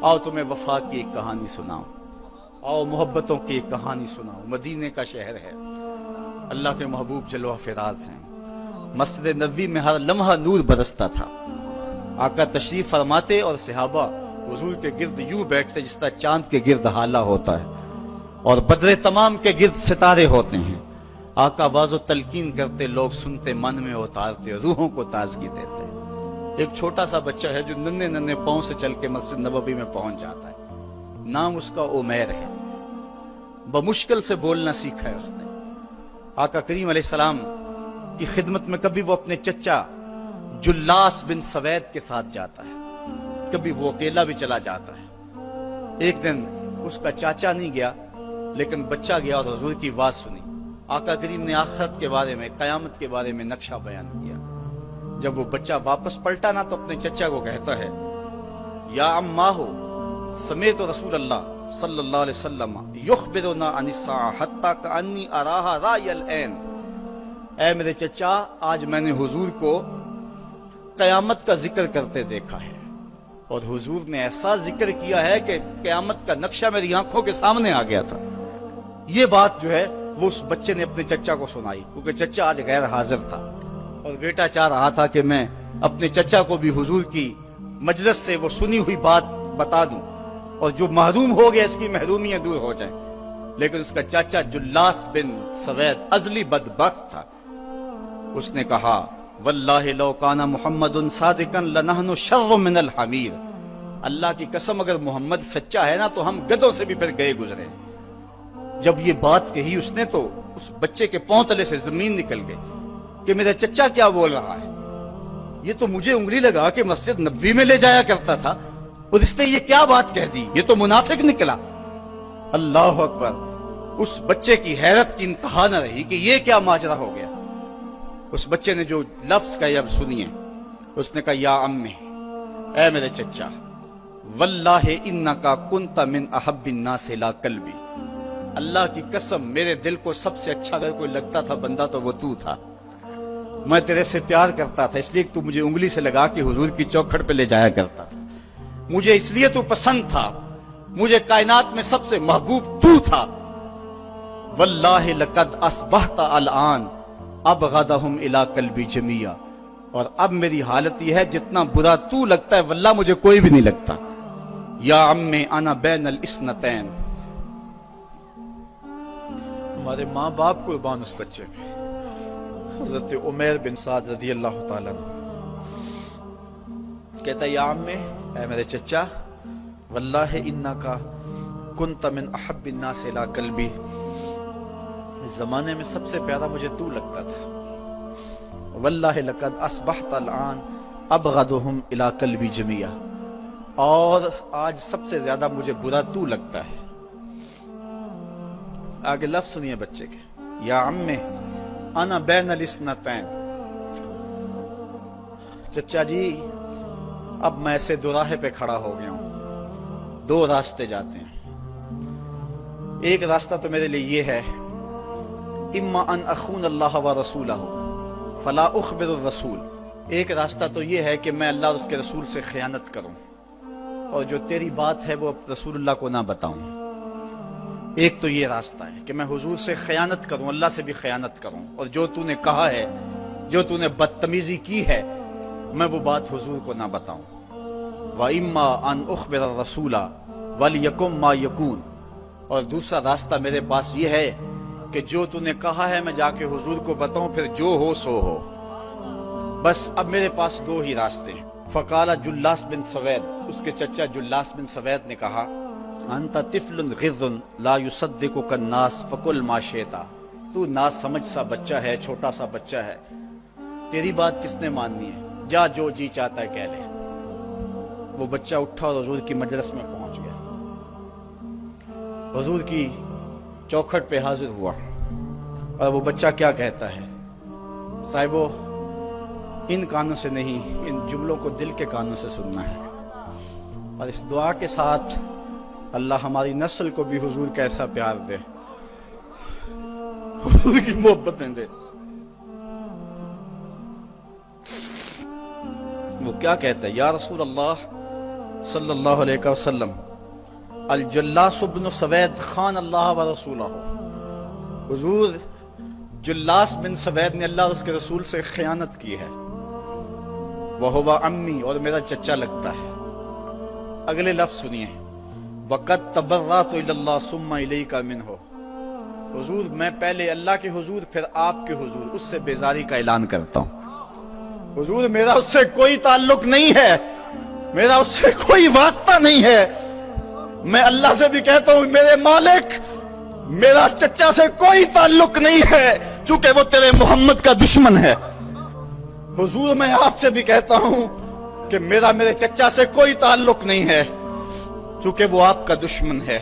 آؤ تمہیں وفا کی ایک کہانی سناؤں، آؤ محبتوں کی ایک کہانی سناؤں۔ مدینے کا شہر ہے، اللہ کے محبوب جلوہ فراز ہیں۔ مسجد نبوی میں ہر لمحہ نور برستا تھا۔ آقا تشریف فرماتے اور صحابہ حضور کے گرد یوں بیٹھتے جس طرح چاند کے گرد ہالہ ہوتا ہے اور بدر تمام کے گرد ستارے ہوتے ہیں۔ آقا واز و تلقین کرتے، لوگ سنتے، من میں اتارتے، روحوں کو تازگی دیتے۔ ایک چھوٹا سا بچہ ہے جو ننھے ننھے پاؤں سے چل کے مسجد نبوی میں پہنچ جاتا ہے۔ نام اس کا عمیر ہے۔ بمشکل سے بولنا سیکھا ہے اس نے۔ آقا کریم علیہ السلام کی خدمت میں کبھی وہ اپنے چچا جلاس بن سوید کے ساتھ جاتا ہے، کبھی وہ اکیلا بھی چلا جاتا ہے۔ ایک دن اس کا چاچا نہیں گیا لیکن بچہ گیا اور حضور کی بات سنی۔ آقا کریم نے آخرت کے بارے میں، قیامت کے بارے میں نقشہ بیان کیا۔ جب وہ بچہ واپس پلٹا نا تو اپنے چچا کو کہتا ہے، یا اماہ سمیت رسول اللہ صلی اللہ علیہ وسلم یخبرنا عن الساعہ حتی کانی اراہا رای العین۔ اے میرے چچا، آج میں نے حضور کو قیامت کا ذکر کرتے دیکھا ہے، اور حضور نے ایسا ذکر کیا ہے کہ قیامت کا نقشہ میری آنکھوں کے سامنے آ گیا تھا۔ یہ بات جو ہے وہ اس بچے نے اپنے چچا کو سنائی، کیونکہ چچا آج غیر حاضر تھا اور بیٹا چاہ رہا تھا کہ میں اپنے چچا کو بھی حضور کی مجلس سے وہ سنی ہوئی بات بتا دوں اور جو محروم ہو گیا اس کی محرومیاں دور ہو جائیں۔ لیکن اس کا چاچا جلاس بن سوید ازلی بدبخت تھا۔ اس نے کہا، واللہ لو کان محمد صادقا لنحن شر من الحمیر۔ اللہ کی قسم اگر محمد سچا ہے نا تو ہم گدھوں سے بھی پھر گئے گزرے۔ جب یہ بات کہی اس نے تو اس بچے کے پاؤں تلے سے زمین نکل گئی کہ میرا چچا کیا بول رہا ہے۔ یہ تو مجھے انگلی لگا کہ مسجد نبوی میں لے جایا کرتا تھا اور اس نے یہ کیا بات کہہ دی، یہ تو منافق نکلا۔ اللہ اکبر۔ اس بچے کی حیرت کی انتہا نہ رہی کہ یہ کیا ماجرا ہو گیا۔ اس بچے نے جو لفظ کہا اب سنیے، اس نے کہا، یا امی، اے میرے چچا، واللہ انکا کنت من احب الناس الی قلبی۔ اللہ کی قسم میرے دل کو سب سے اچھا اگر کوئی لگتا تھا بندہ تو وہ تو تھا۔ میں تیرے سے پیار کرتا تھا اس لیے کہ تو مجھے انگلی سے لگا کے حضور کی چوکھٹ پہ لے جایا کرتا تھا۔ مجھے اس لیے تو پسند تھا، مجھے کائنات میں سب سے محبوب تو تھا۔ واللہ لقد اصبحت الان ابغضهم الی قلبی جمیعا۔ اور اب میری حالت یہ ہے جتنا برا تو لگتا ہے واللہ مجھے کوئی بھی نہیں لگتا۔ یا عمی انا بین الاثنتین۔ ہمارے ماں باپ قربان اس بچے پہ۔ حضرت عمیر بن سعد رضی اللہ تعالیٰ عنہ کہتا ہے، یا عمی، اے میرے چچا، واللہ انکا کنت من احب الناس الی قلبی۔ اس زمانے میں سب سے پیارا مجھے تو لگتا تھا۔ واللہ لقد اصبحت الان ابغضهم الی قلبی جمیعا۔ اور آج سب سے زیادہ مجھے برا تو لگتا ہے۔ آگے لفظ سنیے بچے کے، یا عمی انا بین الاثنتین۔ چچا جی، اب میں ایسے دوراہے پہ کھڑا ہو گیا ہوں، دو راستے جاتے ہیں۔ ایک راستہ تو میرے لیے یہ ہے، اما ان اخون اللہ و رسولہ فلا اخبر الرسول۔ ایک راستہ تو یہ ہے کہ میں اللہ اور اس کے رسول سے خیانت کروں اور جو تیری بات ہے وہ رسول اللہ کو نہ بتاؤں۔ ایک تو یہ راستہ ہے کہ میں حضور سے خیانت کروں، اللہ سے بھی خیانت کروں، اور جو تو نے کہا ہے، جو تو نے بدتمیزی کی ہے، میں وہ بات حضور کو نہ بتاؤں۔ وَإِمَّا أَنْ أُخْبِرَ الرَّسُولَ وَلْيَكُنْ مَا يَكُونُ۔ اور دوسرا راستہ میرے پاس یہ ہے کہ جو تو نے کہا ہے میں جا کے حضور کو بتاؤں، پھر جو ہو سو ہو۔ بس اب میرے پاس دو ہی راستے ہیں۔ فقال جلاس بن سوید، اس کے چچا جلاس بن سوید نے کہا، انت طفل غض لا یصدقک الناس فقل ما شئت۔ تو نا سمجھ سا بچہ ہے، چھوٹا سا بچہ ہے، تیری بات کس نے ماننی ہے، جا جو جی چاہتا ہے کہہ لے۔ وہ بچہ اٹھا اور حضور کی مجلس میں پہنچ گیا، حضور کی چوکھٹ پہ حاضر ہوا، اور وہ بچہ کیا کہتا ہے، صاحبو ان کانوں سے نہیں، ان جملوں کو دل کے کانوں سے سننا ہے، اور اس دعا کے ساتھ اللہ ہماری نسل کو بھی حضور کا ایسا پیار دے، حضور کی محبت میں دے۔ وہ کیا کہتا ہے، یا رسول اللہ صلی اللہ علیہ وسلم الجلاس بن سوید خان اللہ و رسولہ، حضور جلاس بن سوید نے اللہ اور اس کے رسول سے خیانت کی ہے، وَهُوَ عَمِّي، اور میرا چچا لگتا ہے۔ اگلے لفظ سنیے، وَقَدْ تَبَرَّأْتُ إِلَى اللَّهِ ثُمَّ إِلَيْكَ مِنْهُ، حضور میں پہلے اللہ کے حضور پھر آپ کے حضور اس سے بیزاری کا اعلان کرتا ہوں۔ حضور میرا اس سے کوئی تعلق نہیں ہے، میرا اس سے کوئی واسطہ نہیں ہے۔ میں اللہ سے بھی کہتا ہوں میرے مالک، میرا چچا سے کوئی تعلق نہیں ہے چونکہ وہ تیرے محمد کا دشمن ہے۔ حضور میں آپ سے بھی کہتا ہوں کہ میرا میرے چچا سے کوئی تعلق نہیں ہے چونکہ وہ آپ کا دشمن ہے۔